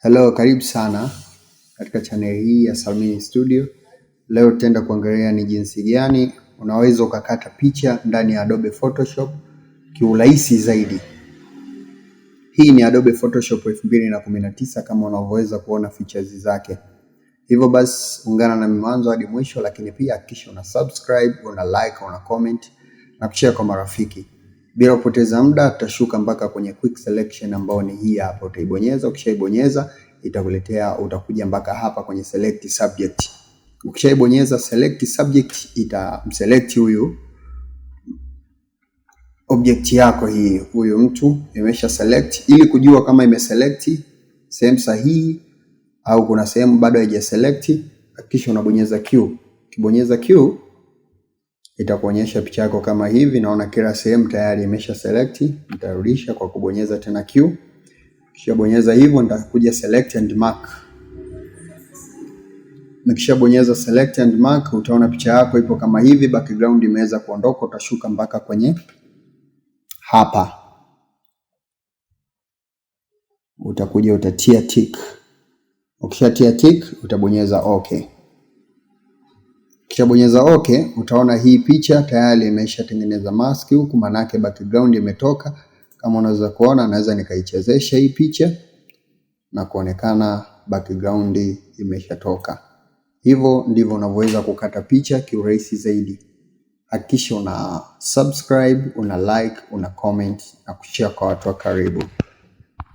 Hello, karibu sana katika channel hii ya Salmini Studio. Leo tutaenda kuangalia ni jinsi gani unaweza ukakata picha ndani ya Adobe Photoshop kiurahisi zaidi. Hii ni Adobe Photoshop 2019 kama unavyoweza kuona features zake. Hivyo basi ungana na mwanzo hadi mwisho, lakini pia hakikisha una subscribe, una like, una comment na kushare kwa marafiki. Bila kupoteza muda tutashuka mpaka kwenye quick selection ambao ni hii hapa. Utaibonyeza, ukishaibonyeza itakuletea, utakuja mpaka hapa kwenye select subject. Ukishaibonyeza select subject itamselect huyu object yako hii, huyu mtu imesha select. Ili kujua kama imeselect sehemu sahihi au kuna sehemu bado haija select, hakikisha unabonyeza Q. Ukibonyeza Q itakuonyesha picha yako kama hivi. Naona kila sehemu tayari imesha select. Nitarudisha kwa kubonyeza tena Q. Kisha bonyeza hivyo, nitakuja select and mark. Nikisha bonyeza select and mark, utaona picha yako ipo kama hivi, background imeweza kuondoka. Utashuka mpaka kwenye hapa, utakuja utatia tick. Ukishatia tick utabonyeza okay. Kisha bonyeza okay, utaona hii picha tayari imeshatengeneza mask huku, manake background imetoka. Kama unaweza kuona, naweza nikaichezesha hii picha na kuonekana background imeshatoka. Hivyo ndivyo unavyoweza kukata picha kiurahisi zaidi. Hakikisha una subscribe, una like, una comment na kushare kwa watu wa karibu.